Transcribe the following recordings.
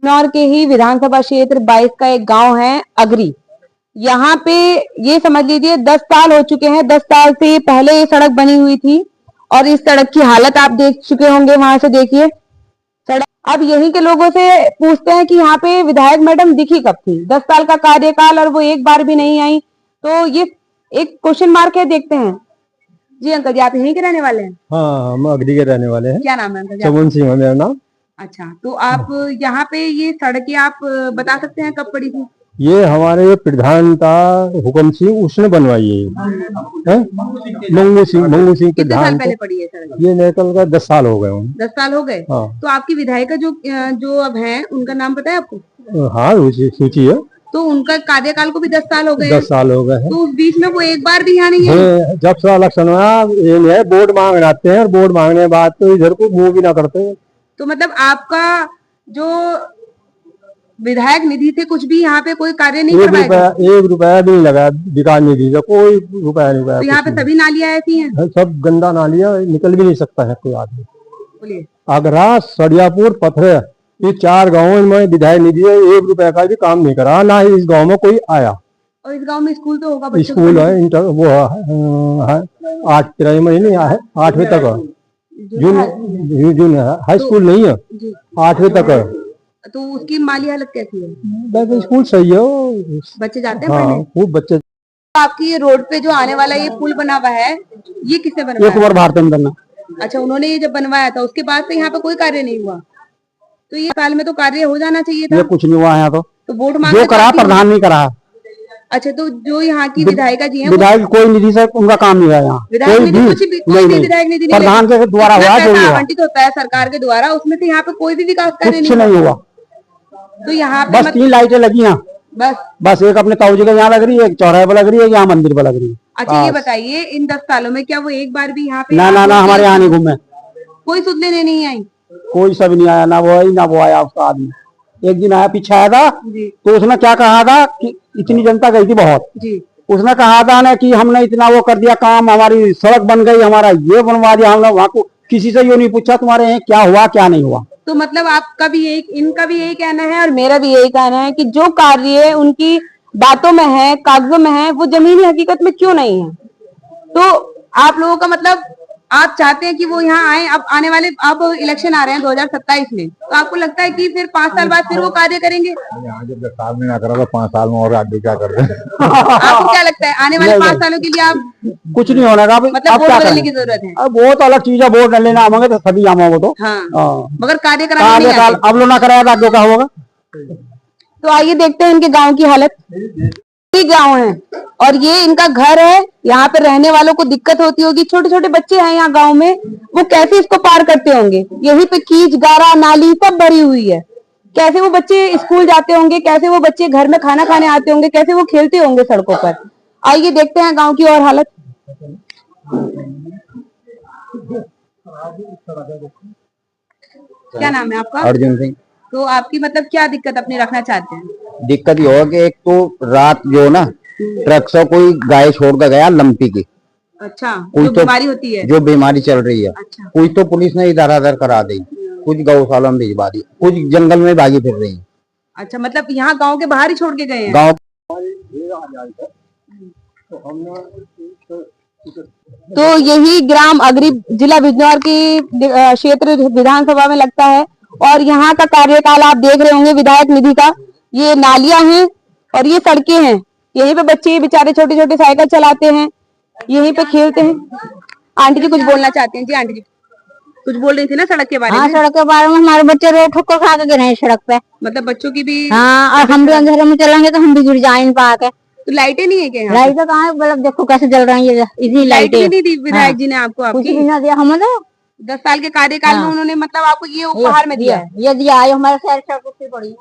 बिजनौर के ही विधानसभा क्षेत्र 22 का एक गांव है अगरी। यहाँ पे ये समझ लीजिए 10 साल हो चुके हैं। 10 साल से पहले ये सड़क बनी हुई थी और इस सड़क की हालत आप देख चुके होंगे। वहां से देखिए सड़क। अब यहीं के लोगों से पूछते हैं कि यहाँ पे विधायक मैडम दिखी कब थी। 10 साल का कार्यकाल और वो एक बार भी नहीं आई, तो ये एक क्वेश्चन मार्क है। देखते हैं। जी अंकल जी, आप यहीं के रहने वाले हैं? हाँ, हम अगरी के रहने वाले हैं। क्या नाम है अंकल जी? चमन सिंह है मेरा नाम। अच्छा, तो आप यहाँ पे ये सड़कें आप बता सकते हैं कब पड़ी थी? ये हमारे प्रधान था हुक्म सिंह, उसने बनवाई है। मंगू सिंह कितने साल प्रधान। पहले पड़ी है सड़क? ये निकल का 10 साल हो गए। 10 साल हो गए। हाँ। तो आपकी विधायिका जो अब है, उनका नाम पता है आपको? हाँ, सूची है। तो उनका कार्यकाल को भी 10 साल हो गए। 10 साल हो गए हैं। तो उस बीच में वो एक बार भी यहाँ नहीं है? जब से इलेक्शन हुआ ये वोट मांगने आते हैं और वोट मांगने के बाद तो इधर को मुंह भी ना करते हैं। तो मतलब आपका जो विधायक निधि से कुछ भी यहाँ पे कोई कार्य नहीं करवाया? 1 रुपया भी नहीं लगा विकास निधि से, कोई रुपया नहीं लगा। तो यहाँ पे सभी नालियाँ ऐसी हैं? सब गंदा नालियाँ, निकल भी नहीं सकता है कोई आदमी। बोलिए। आगरा, सड़ियापुर, पथरे, ये 4 गांवों में विधायक निधि 1 रुपया का भी काम नहीं करा, ना ही इस गांव में कोई आया। और इस गांव में स्कूल तो होगा? स्कूल है, इंटर वो है 8 महीने है, 8वीं तक है। जून हाई स्कूल नहीं है, 8वीं तक है। तो उसकी माली हालत कैसी है? वैसे स्कूल सही है, बच्चे जाते हैं हाँ, पढ़ने? खूब बच्चे। आपकी ये रोड पे जो आने वाला ये पुल बना हुआ है, ये किसने ये बनवाया? कुंवर भारत अंदर ना। अच्छा, उन्होंने ये जब बनवाया था उसके बाद से यहाँ पे कोई कार्य नहीं हुआ? तो ये साल में तो कार्य हो जाना चाहिए था। ये कुछ नहीं हुआ यहाँ तो वोट मांग जो करा प्रधान नहीं करा। अच्छा, तो जो यहाँ की विधायिका जी हैं, विधायक कोई निधि से उनका काम नहीं हुआ यहाँ। विधायक निधि कोई भी विधायक निधि नहीं, प्रधान के द्वारा हुआ, जो हुआ आवंटित होता है सरकार के द्वारा, उसमें से यहाँ पे कोई भी विकास कार्य कुछ नहीं हुआ। तो यहाँ पे बस 3 लाइटें लगी हैं बस एक अपने ताऊ जी के यहाँ लग रही है, एक चौराहे पर लग रही है, यहाँ मंदिर पर लग रही है। अच्छा, ये बताइए इन 10 सालों में क्या वो एक बार भी यहाँ पे? ना हमारे यहाँ नहीं घूमे, कोई सुध लेने नहीं आई? कोई सब नहीं आया, ना वो आई ना वो आया। उसका आदमी एक दिन आया, पीछे आया था, तो उसने क्या कहा था कि इतनी जनता गई थी बहुत जी। उसने कहा था ना कि हमने इतना वो कर दिया काम, हमारी सड़क बन गई, हमारा ये बनवा दिया हमने। वहाँ को किसी से ये नहीं पूछा तुम्हारे यहाँ क्या हुआ क्या नहीं हुआ। तो मतलब आपका भी इनका भी यही कहना है और मेरा भी यही कहना है कि जो कार्य उनकी बातों में है, कागजों में है, वो जमीनी हकीकत में क्यों नहीं है? तो आप लोगों का मतलब आप चाहते हैं कि वो यहाँ आए। अब आने वाले अब इलेक्शन आ रहे हैं 2027 में, तो आपको लगता है कि फिर 5 साल बाद फिर वो कार्य करेंगे? जब 10 साल में ना करा तो 5 साल में और आगे क्या कर रहे हैं? आपको क्या लगता है आने वाले 5 सालों के लिए आप कुछ नहीं होने का? मतलब वोट बदलने की जरूरत है? अब वो तो अलग चीज है, वोट लेना आवेंगे तो सभी आवेंगे तो हाँ, मगर कार्य कराने अब लोग ना कराया तो आगे क्या होगा? तो आइए देखते हैं इनके गाँव की हालत। गांव है और ये इनका घर है। यहाँ पे रहने वालों को दिक्कत होती होगी। छोटे छोटे बच्चे हैं यहाँ गांव में, वो कैसे इसको पार करते होंगे? यहीं पे कीच गारा नाली सब भरी हुई है। कैसे वो बच्चे स्कूल जाते होंगे? कैसे वो बच्चे घर में खाना खाने आते होंगे? कैसे वो खेलते होंगे सड़कों पर? आइए देखते हैं गाँव की और हालत। क्या नाम है आपका? अर्जुन सिंह। तो आपकी मतलब क्या दिक्कत अपनी रखना चाहते हैं? दिक्कत ये हो कि एक तो रात जो ना ट्रक से कोई गाय छोड़ कर गया लंपी की। अच्छा, जो बीमारी होती है, जो बीमारी चल रही है। अच्छा। कुछ तो पुलिस ने इधर उधर करा दी, कुछ गौशाला में भिजवा दी, कुछ जंगल में भागी फिर रही। अच्छा, मतलब यहाँ गांव के बाहर ही छोड़ के गए हैं? गाँव तो यही ग्राम अगरी जिला बिजनौर की क्षेत्र विधानसभा में लगता है और यहाँ का कार्यकाल आप देख रहे होंगे विधायक निधि का। ये नालियां हैं और ये सड़कें हैं। यहीं पे बच्चे बेचारे छोटे छोटे साइकिल चलाते हैं, यहीं पे खेलते हैं। आंटी जी कुछ बोलना चाहते हैं? जी आंटी जी कुछ बोल रही थी ना सड़क के बारे में? हाँ, सड़क के बारे में हमारे बच्चे रोड ठोकर खा के गिरे हैं सड़क पे। मतलब बच्चों की भी? हाँ, और हम भी अंधेरे में चलेंगे तो हम भी गिर जाएंगे पाके। तो लाइटें नहीं है क्या? लाइटें कहाँ है? बल्ब देखो कैसे जल रही है, इतनी लाइटें नहीं दी विधायक जी ने आपको? कुछ भी ना दिया हमें तो। 10 साल के कार्यकाल में उन्होंने मतलब आपको ये उपहार में दिया? ये दिया है हमारे शहर सड़क पड़ी।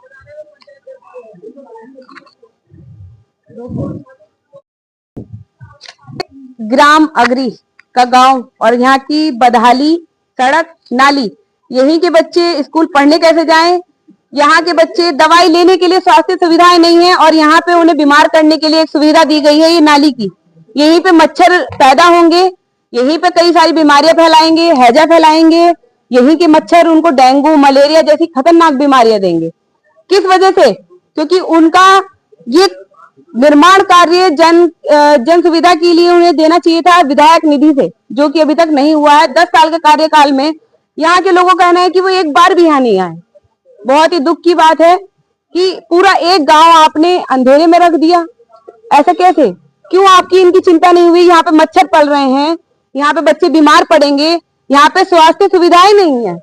ग्राम अगरी का गांव और यहाँ की बदहाली सड़क नाली, यहीं के बच्चे स्कूल पढ़ने कैसे जाएं? यहाँ के बच्चे दवाई लेने के लिए स्वास्थ्य सुविधाएं नहीं है और यहाँ पे उन्हें बीमार करने के लिए एक सुविधा दी गई है ये नाली की। यहीं पे मच्छर पैदा होंगे, यहीं पे कई सारी बीमारियां फैलाएंगे, हैजा फैलाएंगे। यहीं के मच्छर उनको डेंगू मलेरिया जैसी खतरनाक बीमारियां देंगे। किस वजह से? क्योंकि उनका ये निर्माण कार्य जन सुविधा के लिए उन्हें देना चाहिए था विधायक निधि से, जो कि अभी तक नहीं हुआ है। 10 साल के कार्यकाल में यहाँ के लोगों का कहना है कि वो एक बार भी यहाँ नहीं आए। बहुत ही दुख की बात है कि पूरा एक गांव आपने अंधेरे में रख दिया। ऐसा कैसे? क्यों आपकी इनकी चिंता नहीं हुई? यहाँ पे मच्छर पल रहे हैं, यहाँ पे बच्चे बीमार पड़ेंगे, यहाँ पे स्वास्थ्य सुविधाएं नहीं है।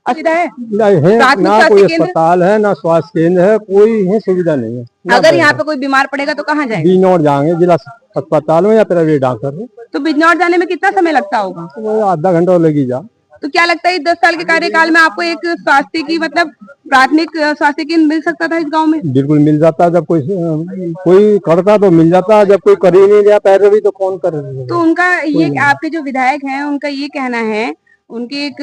सुविधा है नहीं है, प्राथमिक ना स्वास्थ्य कोई केंद्र? अस्पताल है, ना स्वास्थ्य केंद्र है, कोई है सुविधा नहीं है। अगर यहाँ पे कोई बीमार पड़ेगा तो कहाँ जाएगा? बिजनौर जाएंगे जिला अस्पताल में या प्राइवेट डॉक्टर में, तो बिजनौर जाने में कितना समय लगता होगा? तो वो आधा घंटा लगी जा। तो क्या लगता है 10 साल के कार्यकाल में आपको एक स्वास्थ्य की मतलब प्राथमिक स्वास्थ्य केंद्र मिल सकता था इस गांव में? बिल्कुल मिल जाता, जब कोई करता तो मिल जाता, जब कोई कर ही नहीं रहा पैरवी तो कौन कर? तो उनका ये आपके जो विधायक हैं उनका ये कहना है, उनके एक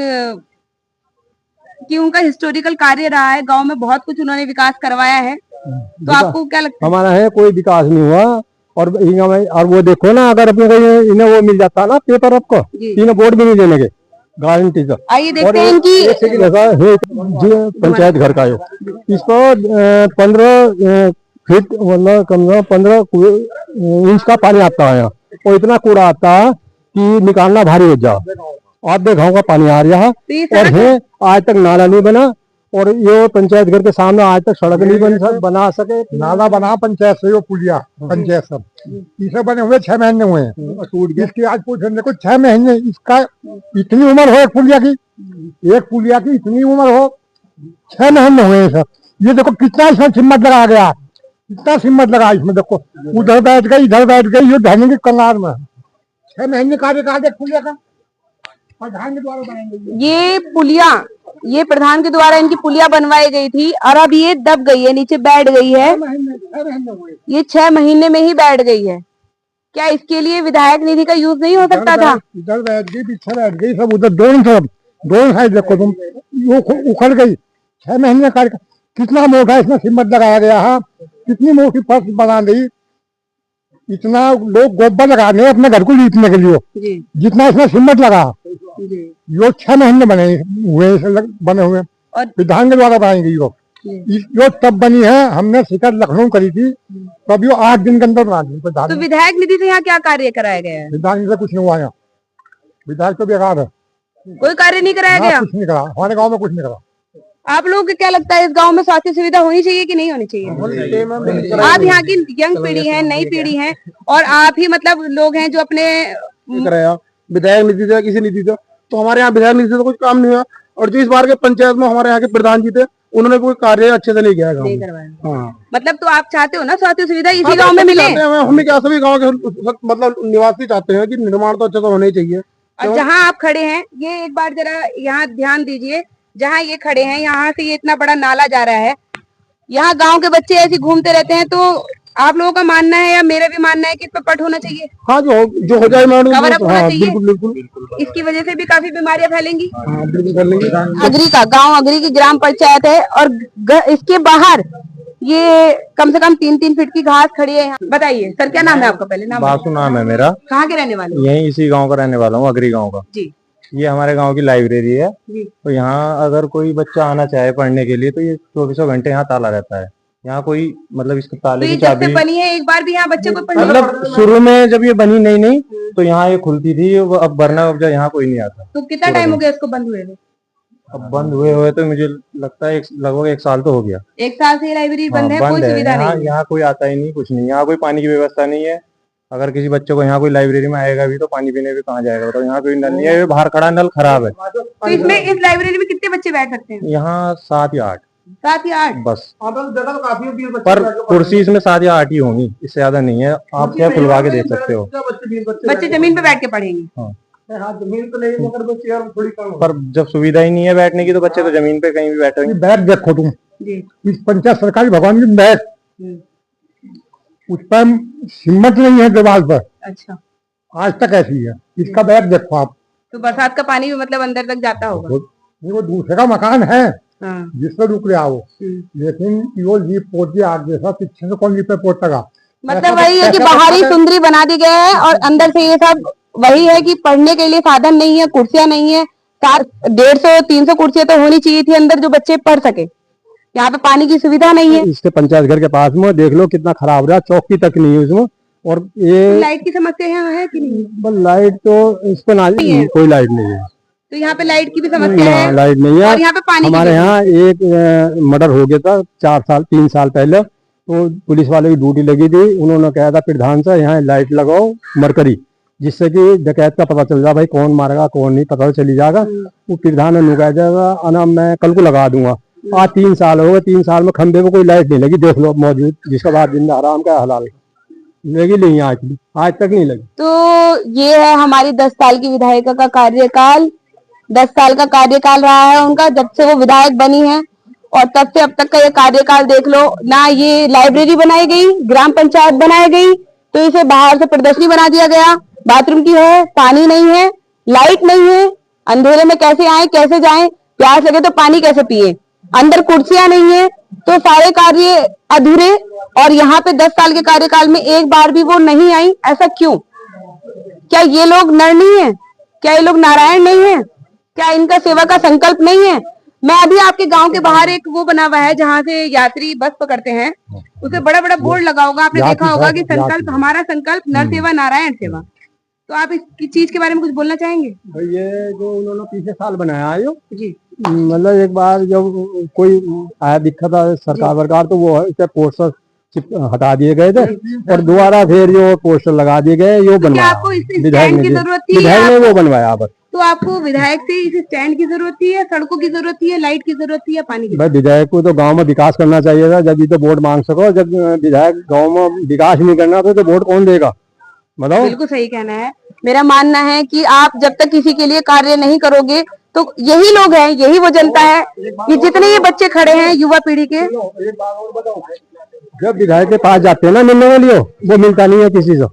कि उनका हिस्टोरिकल कार्य रहा है, गांव में बहुत कुछ उन्होंने विकास करवाया है। तो आपको क्या लगता है? हमारा है कोई विकास नहीं हुआ। और वो देखो ना, अगर अपने को इन्हें वो मिल जाता ना पेपर आपको, इन्हें वोट भी नहीं देने के गारंटी का। आइए देखते हैं कि पंचायत घर का है, इसको 15 फीट मतलब कम से कम 15 इंच का पानी आता है यहाँ, और इतना कूड़ा आता है कि निकालना भारी हो जाओ। आधे गाँव का पानी आ रहा है, और है आज तक नाला नहीं बना, और ये पंचायत घर के सामने आज तक सड़क नहीं बना सके। नाला बना पंचायत से, वो पुलिया पंचायत सब इसे बने हुए 6 महीने हुए हैं। टूट गया। इसकी आज पूछने को 6 महीने, इसका इतनी उम्र हो एक पुलिया की इतनी उम्र हो, 6 महीने हुए हैं सब। ये देखो कितना इसमें सिम्मत लगा गया, कितना सिम्मत लगा इसमें। देखो उधर बैठ गई, इधर बैठ गई, ये धरने की कंगार में 6 महीने कार्यकाल है पुलिया का। प्रधान के द्वारा बनाएंगे ये प्रधान के द्वारा इनकी पुलिया बनवाई गई थी, और अब ये दब गई है, नीचे बैठ गई है। 6 महीने हुए। ये 6 महीने में ही बैठ गई है। क्या इसके लिए विधायक निधि का यूज नहीं हो सकता था? इधर बैठ गई, पीछे बैठ गई, सब उधर दोनों साइड देखो तुम, वो उखड़ गई। 6 महीने का कितना मोटा इसमें सिम्मत लगाया गया है, कितनी मोटी फर्श बना दी। इतना लोग गोबर लगाने अपने घर को लीपने के लिए, जितना इसमें सिम्मत लगा, यो 6 महीने बने हुए और विधान के द्वारा बनाई गई। यो तब बनी है, हमने शिकायत लखनऊ करी थी, तब यो 8 दिन के अंदर बना दी तो प्रधान। विधायक निधि से यहाँ क्या कार्य कराया गया है? विधान से कुछ नहीं हुआ यहाँ, विधायक तो बेकार है, कोई कार्य नहीं कराया गया। कुछ नहीं करा हमारे गाँव में, कुछ नहीं करा। आप लोगों को क्या लगता है इस गांव में स्वास्थ्य सुविधा होनी चाहिए कि नहीं होनी चाहिए? आप यहाँ की यंग पीढ़ी है, नई पीढ़ी है, और आप ही मतलब लोग हैं जो अपने कराया विधायक निधि से, किसी निधि से, तो हमारे यहाँ विधायक निधि से तो कुछ काम नहीं हुआ। और जो इस बार के पंचायत में हमारे यहाँ के प्रधान जी थे, उन्होंने कोई कार्य अच्छे से नहीं किया गाँव में। हाँ। मतलब तो आप चाहते हो ना स्वास्थ्य सुविधा इसी गांव में मिले? हमें क्या सभी गाँव के मतलब निवासी चाहते हैं कि निर्माण तो अच्छा तो होना ही चाहिए। और जहाँ आप खड़े हैं, ये एक बार जरा यहाँ ध्यान दीजिए, जहाँ ये खड़े हैं यहाँ से ये इतना बड़ा नाला जा रहा है, यहाँ गांव के बच्चे ऐसे घूमते रहते हैं। तो आप लोगों का मानना है या मेरा भी मानना है कि इस पर पट होना चाहिए? हाँ, जो हो जाए मैडम, कवर अप होना चाहिए। बिल्कुल। इसकी वजह से भी काफी बीमारियां फैलेंगी। हाँ, बिल्कुल कर लेंगे। अगरी का गांव, अगरी की ग्राम पंचायत है, और इसके बाहर ये कम से कम 3-3 फीट की घास खड़ी है यहाँ। बताइए सर, क्या नाम है आपका? पहले नाम। बासु नाम है मेरा। कहाँ के रहने वाले? यहीं इसी गांव का रहने वाला हूँ, अगरी गांव का जी। ये हमारे गांव की लाइब्रेरी है। जी। तो यहाँ अगर कोई बच्चा आना चाहे पढ़ने के लिए, तो ये 24 घंटे यहाँ ताला रहता है। यहाँ कोई मतलब इसके ताले तो की ये जब से चाबी, बनी है एक बार भी यहाँ बच्चे को पढ़ने? मतलब शुरू में जब ये बनी नहीं तो यहाँ ये खुलती थी, अब वरना अब यहाँ कोई नहीं आता। तो कितना टाइम हो गया इसको बंद हुए? अब बंद हुए तो मुझे लगता है लगभग 1 साल तो हो गया। 1 साल से लाइब्रेरी बंद है, हाँ, कोई बंद है। सुविधा नहीं? यहाँ कोई आता ही नहीं, कुछ नहीं। यहाँ कोई पानी की व्यवस्था नहीं है। अगर किसी बच्चे को यहाँ कोई लाइब्रेरी में आएगा भी तो पानी पीने भी कहाँ जाएगा? तो यहाँ कोई नल नहीं है, बाहर खड़ा नल खराब है। तो इसमें इस लाइब्रेरी में कितने बच्चे बैठ सकते हैं? यहाँ 7 या 8 7 या 8 बस। जगह तो काफी होती है, पर कुर्सी इसमें 7 या 8 ही होंगी, इससे ज्यादा नहीं है। आप क्या खुलवा के देख सकते हो। बच्चे जमीन पे बैठ के पढ़ेंगे? हाँ, जमीन तो नहीं, मगर वो चेयर थोड़ी कम है। पर जब सुविधा ही नहीं है बैठने की, तो बच्चे तो जमीन पे कहीं भी बैठेंगे। बैग देखो तुम, जी। इस पंचायत सरकारी भगवान की बैग, उस पर हिम्मत नहीं है दीवार पर, अच्छा। आज तक ऐसी है। इसका बैग देखो आप। तो बरसात का पानी भी मतलब अंदर तक जाता होगा? वो दूसरे का मकान है हाँ। जिसमें रुक रहा हो, लेकिन वो लीप पोत दिया आगे से, पीछे से कौन लीप पोतेगा? मतलब वही है कि बाहरी सुंदरी बना दी गया है, और अंदर से ये सब वही है कि पढ़ने के लिए साधन नहीं है, कुर्सियां नहीं है। 150-300 कुर्सियां तो होनी चाहिए थी अंदर, जो बच्चे पढ़ सके। यहाँ पे पानी की सुविधा नहीं है। इसके पंचायत घर के पास में देख लो कितना खराब रहा, चौकी तक नहीं है उसमें। और ये लाइट की समस्या यहाँ है कि नहीं? बस लाइट तो इस पे ना, कोई लाइट नहीं है। तो यहाँ पे लाइट की भी समस्या ना, है लाइट नहीं है। और यहाँ पे पानी की हमारे भी। यहाँ एक मर्डर हो गया था 3 साल पहले, तो पुलिस वाले की ड्यूटी लगी थी, उन्होंने कहा था प्रधान से यहाँ लाइट लगाओ मरकरी, जिससे कि डकैत का पता चल जाए, भाई कौन मारेगा कौन नहीं पता चली जाएगा। वो प्रधान ने कहा जाएगा अना मैं कल को लगा दूंगा। आज 3 साल हो गए, 3 साल में खंबे में कोई लाइट नहीं लगी, देख लो मौजूद, जिसका बाद जिंदा हराम का हलाल लगी नहीं, आज तक नहीं लगी। तो ये है हमारी 10 साल की विधायिका का कार्यकाल। 10 साल का कार्यकाल रहा है उनका, जब से वो विधायक बनी है, और तब से अब तक का ये कार्यकाल देख लो। ना ये लाइब्रेरी बनाई गई, ग्राम पंचायत बनाई गई, तो इसे बाहर से प्रदर्शनी बना दिया गया। बाथरूम की है, पानी नहीं है, लाइट नहीं है, अंधेरे में कैसे आए कैसे जाएं, प्यास लगे तो पानी कैसे पिए, अंदर कुर्सियां नहीं है, तो सारे कार्य अधूरे। और यहाँ पे 10 साल के कार्यकाल में एक बार भी वो नहीं आई, ऐसा क्यों? क्या ये लोग नर नहीं है? क्या ये लोग नारायण नहीं है? क्या इनका सेवा का संकल्प नहीं है? मैं अभी आपके गांव के बाहर एक वो बना हुआ है जहाँ से यात्री बस पकड़ते हैं, उसे बड़ा बड़ा बोर्ड लगा होगा, आपने देखा होगा कि संकल्प, हमारा संकल्प नर सेवा नारायण सेवा। तो आप इस चीज के बारे में कुछ बोलना चाहेंगे? ये जो उन्होंने पिछले साल बनाया है जी, मतलब एक बार जब कोई आया दिखा था सरकार तो वो इसे पोस्टर हटा दिए गए थे, और दोबारा फिर जो पोस्टर लगा दिए गए, यो क्या बनवाया आपको इस विधायक स्टैंड की ने, जरूरत थी? विधायक ने वो बनवाया। बस तो आपको विधायक से इस स्टैंड की जरूरत थी, या सड़कों की जरूरत थी, या लाइट की जरूरत थी, या पानी की? भाई विधायक को तो गांव में विकास करना चाहिए था, जब ये तो वोट मांग सको। जब विधायक गांव में विकास नहीं करना तो वोट कौन देगा, बताओ? बिल्कुल सही कहना है। मेरा मानना है कि आप जब तक किसी के लिए कार्य नहीं करोगे, तो यही लोग हैं, यही वो जनता है कि जितने ये बच्चे खड़े हैं युवा पीढ़ी के, जब विधायक के पास जाते हैं ना मिलने के लिए, वो मिलता नहीं है किसी से,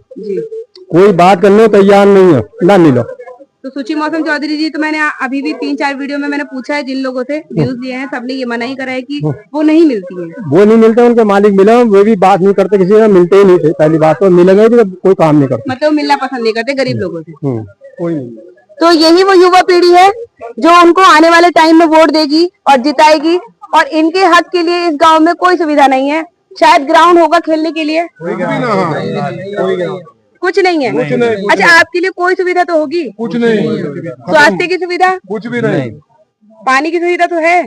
कोई बात करने को तैयार नहीं है, ना मिलो। तो सुची मौसम चौधरी जी, तो मैंने अभी भी 3-4 वीडियो में मैंने पूछा है, जिन लोगों से व्यूज लिए हैं, सबने ये मना ही करा है कि वो नहीं मिलती है। वो नहीं मिलते, उनके मालिक मिले वो भी बात नहीं करते, किसी से मिलते ही नहीं थे। पहली बात तो मिलेंगे तो कोई काम नहीं करते, मतलब मिलना पसंद नहीं करते गरीब लोगों से। कोई नहीं। तो यही वो युवा पीढ़ी है जो उनको आने वाले टाइम में वोट देगी और जिताएगी, और इनके हक के लिए इस गांव में कोई सुविधा नहीं है। शायद ग्राउंड होगा खेलने के लिए, कुछ नहीं है। अच्छा, आपके लिए कोई सुविधा तो होगी? कुछ नहीं, स्वास्थ्य की सुविधा कुछ भी नहीं, पानी की सुविधा तो है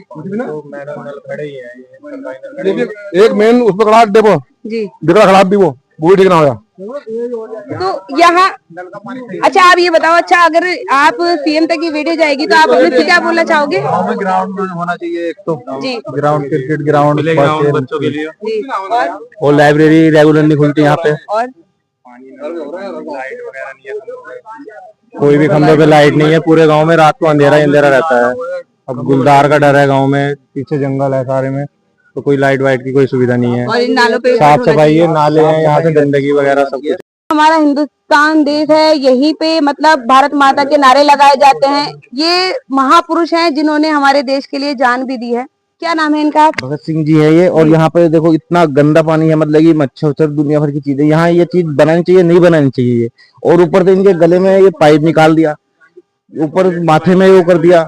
एक मेन उस पर खड़ा डेपो जी, बिगड़ा खराब भी वो भी ठीक ना होया। तो यहाँ अच्छा आप ये बताओ, अच्छा अगर आप सीएम तक की वीडियो जाएगी तो आप अपने से क्या बोलना चाहोगे? ग्राउंड होना चाहिए एक तो, जी ग्राउंड, क्रिकेट ग्राउंड बच्चों के लिए, जी, और लाइब्रेरी रेगुलर नहीं खुलती यहाँ पे, और कोई भी खंभे पे लाइट नहीं है। पूरे गांव में रात को अंधेरा ही अंधेरा रहता है। अब गुलदार का डर है गांव में, पीछे जंगल है सारे में, तो कोई लाइट वाइट की कोई सुविधा नहीं है। और इन नालों पे साफ सफाई है, नाले हैं, यहाँ से गंदगी वगैरह सब कुछ। हमारा हिंदुस्तान देश है, यहीं पे मतलब भारत माता के नारे लगाए जाते हैं। ये महापुरुष हैं जिन्होंने हमारे देश के लिए जान भी दी है। क्या नाम है इनका? भगत सिंह जी है ये। और यहाँ पे देखो इतना गंदा पानी है, मतलब ये मच्छर उच्छर दुनिया भर की चीजें, यहाँ ये चीज बनानी चाहिए नहीं बनानी चाहिए ये। और ऊपर से इनके गले में ये पाइप निकाल दिया, ऊपर माथे में वो कर दिया,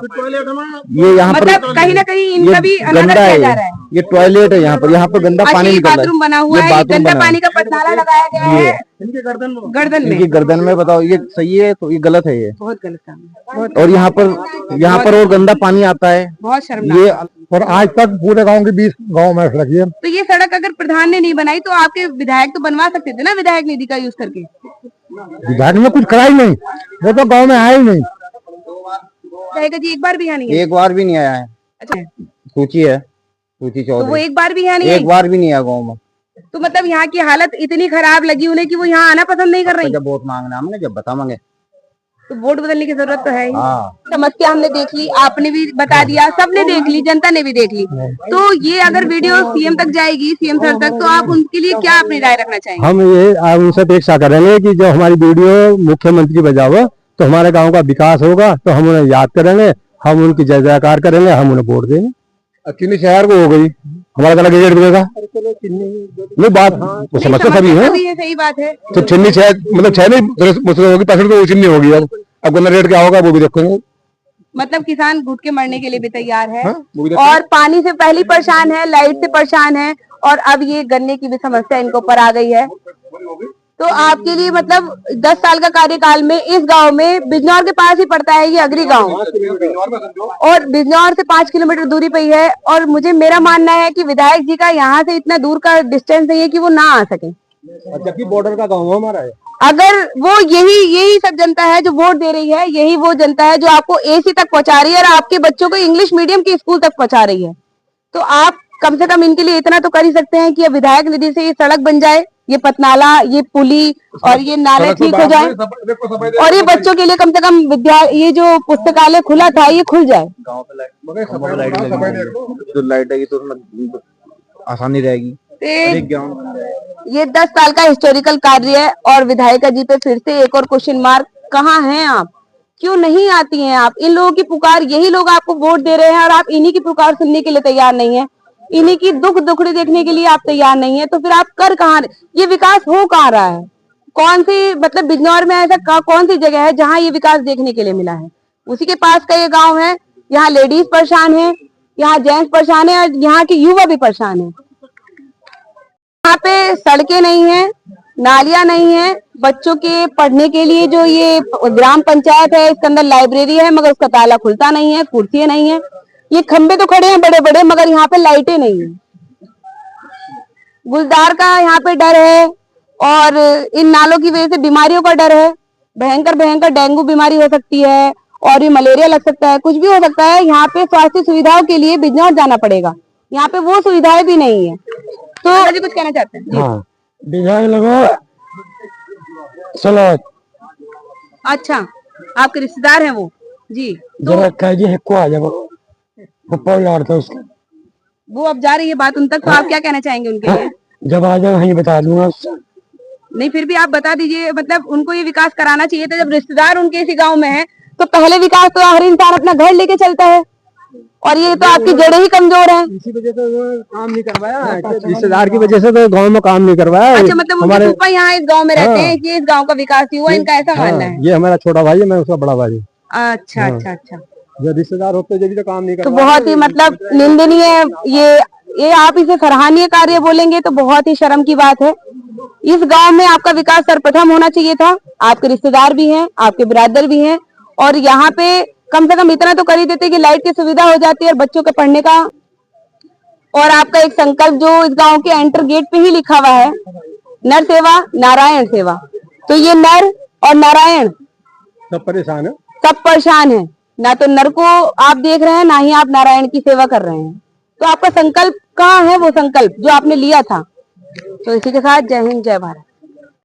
ये यहाँ पर मतलब कहीं ना कहीं इनका भी अनादर गंदा किया है। जा रहा है। ये टॉयलेट है, यहाँ पर गंदा अच्छा, पानी ये निकल रहा बाथरूम बना है, हुआ ये है, बाथरूम गंदा बना पानी का पटनाला लगाया गया है गर्दन में। इनकी गर्दन में। बताओ ये सही है तो ये गलत है ये, बहुत गलत काम है, और यहाँ पर और गंदा पानी आता है बहुत शर्मनाक। ये। और आज तक पूरे गांव के 20 गांव में सड़क है। तो ये सड़क अगर प्रधान ने नहीं बनाई तो आपके विधायक तो बनवा सकते थे ना, विधायक निधि का यूज करके। विधायक ने कुछ करा ही नहीं, वो तो गांव में आया ही नहीं। विधायक जी एक बार भी यहाँ नहीं है? एक बार भी नहीं आया है। अच्छा, सूची है, सूची तो वो चौधरी, एक बार भी यहाँ नहीं एक आई? बार भी नहीं आया गाँव में। तो मतलब यहाँ की हालत इतनी खराब लगी उन्हें कि वो यहाँ आना पसंद नहीं कर रही। जब वोट मांगना हमने, जब बतावांगे। तो वोट बदलने की जरूरत तो है ही। हाँ, समस्या हमने देख ली, आपने भी बता दिया, सबने देख ली, जनता ने भी देख ली। तो ये अगर वीडियो सीएम तक जाएगी, सीएम सर तक, तो आप उनके लिए क्या अपनी राय रखना चाहेंगे? हम ये उनसे अपेक्षा करेंगे कि जो हमारी वीडियो मुख्यमंत्री बजाओ तो हमारे गांव का विकास होगा, तो हम उन्हें याद करेंगे, हम उनकी जय जयकार करेंगे, हम उन्हें वोट देंगे। चीनी शहर को हो गई, हमारा गला गेट मिलेगा नहीं, बात समझते सभी है। सही बात है। तो छिन्नी छह मतलब छह नहीं मुश्किल होगी, 65 तो चिन्नी होगी। अब गन्ना रेट क्या होगा वो भी देखेंगे। मतलब किसान घुट के मरने के लिए भी तैयार है वो भी और पानी से पहले परेशान है, लाइट से परेशान है और अब ये गन्ने की भी समस्या इनको ऊपर आ गई है। तो आपके लिए मतलब 10 साल का कार्यकाल में इस गांव में बिजनौर के पास ही पड़ता है ये अगरी गांव और बिजनौर से 5 किलोमीटर दूरी पे ही है और मुझे मेरा मानना है कि विधायक जी का यहाँ से इतना दूर का डिस्टेंस नहीं है कि वो ना आ सके, जबकि बॉर्डर का गाँव हमारा है। अगर वो यही सब जनता है जो वोट दे रही है, यही वो जनता है जो आपको एसी तक पहुंचा रही है और आपके बच्चों को इंग्लिश मीडियम के स्कूल तक पहुंचा रही है, तो आप कम से कम इनके लिए इतना तो कर ही सकते हैं कि विधायक निधि से ये सड़क बन जाए, ये पतनाला, ये पुली और ये नाले ठीक हो जाए और ये बच्चों के लिए कम से कम ये जो पुस्तकालय खुला था ये खुल जाए। गाँव पे लाइट आएगी तो उसमें आसानी रहेगी। ये 10 साल का हिस्टोरिकल कार्य है और विधायिका जी पे फिर से एक और क्वेश्चन मार्क, कहाँ हैं आप, क्यों नहीं आती हैं आप? इन लोगों की पुकार, यही लोग आपको वोट दे रहे हैं और आप इन्हीं की पुकार सुनने के लिए तैयार नहीं है, इन्हीं की दुख दुखड़ी देखने के लिए आप तैयार नहीं है, तो फिर आप कर कहाँ, ये विकास हो कहाँ रहा है? कौन सी मतलब बिजनौर में ऐसा कौन सी जगह है जहाँ ये विकास देखने के लिए मिला है? उसी के पास का ये गाँव है, यहाँ लेडीज परेशान है, यहाँ जेंट्स परेशान है और यहाँ के युवा भी परेशान है। यहाँ पे सड़कें नहीं है, नालियां नहीं है, बच्चों के पढ़ने के लिए जो ये ग्राम पंचायत है इसके अंदर लाइब्रेरी है मगर उसका ताला खुलता नहीं है, कुर्सियां नहीं है, ये खंबे तो खड़े हैं बड़े बड़े मगर यहाँ पे लाइटें नहीं है। गुलदार का यहाँ पे डर है और इन नालों की वजह से बीमारियों का डर है, भयंकर भयंकर डेंगू बीमारी हो सकती है और भी मलेरिया लग सकता है, कुछ भी हो सकता है। यहाँ पे स्वास्थ्य सुविधाओं के लिए बिजनौर जाना पड़ेगा, यहाँ पे वो सुविधाएं भी नहीं है। तो जी कुछ कहना चाहते हैं? हाँ, विधायक लगो सलाद। अच्छा, आपके रिश्तेदार हैं वो जी? जरा कहिए है को आ जाओ, पप्पा लड़ता उसका। वो अब जा रही है बात उन तक, तो आप क्या कहना चाहेंगे उनके लिए? जब आ जाओ वहीं बता दूंगा। नहीं फिर भी आप बता दीजिए, मतलब उनको ये विकास कराना चाहिए था। जब रिश्तेदार उनके इसी गांव में है तो पहले विकास तो हर इंसान अपना घर लेके चलता है और ये तो आपकी जड़ें ही कमजोर हैं। इसी वजह से वो काम नहीं करवाया, रिश्तेदार की वजह से तो गांव में काम नहीं करवाया। अच्छा, मतलब उनके फूफा यहाँ इस गांव में रहते हैं कि इस गांव का विकास नहीं हुआ, इनका ऐसा मानना है? ये हमारा छोटा भाई है, मैं उसका बड़ा भाई। अच्छा अच्छा अच्छा, जो रिश्तेदार होते जब भी तो काम नहीं तो बहुत ही मतलब निंदनीय है ये आप इसे सराहनीय कार्य बोलेंगे तो बहुत ही शर्म की बात है। इस गांव में आपका विकास सर्वप्रथम होना चाहिए था, आपके रिश्तेदार भी हैं, आपके बिरादर भी हैं और यहाँ पे कम से कम इतना तो कर ही देते कि लाइट की सुविधा हो जाती है और बच्चों के पढ़ने का। और आपका एक संकल्प जो इस गांव के एंटर गेट पे ही लिखा हुआ है, नर सेवा नारायण सेवा, तो ये नर और नारायण सब परेशान है, सब परेशान है, ना तो नर को आप देख रहे हैं ना ही आप नारायण की सेवा कर रहे हैं। तो आपका संकल्प कहाँ है, वो संकल्प जो आपने लिया था? तो इसी के साथ जय हिंद जय भारत।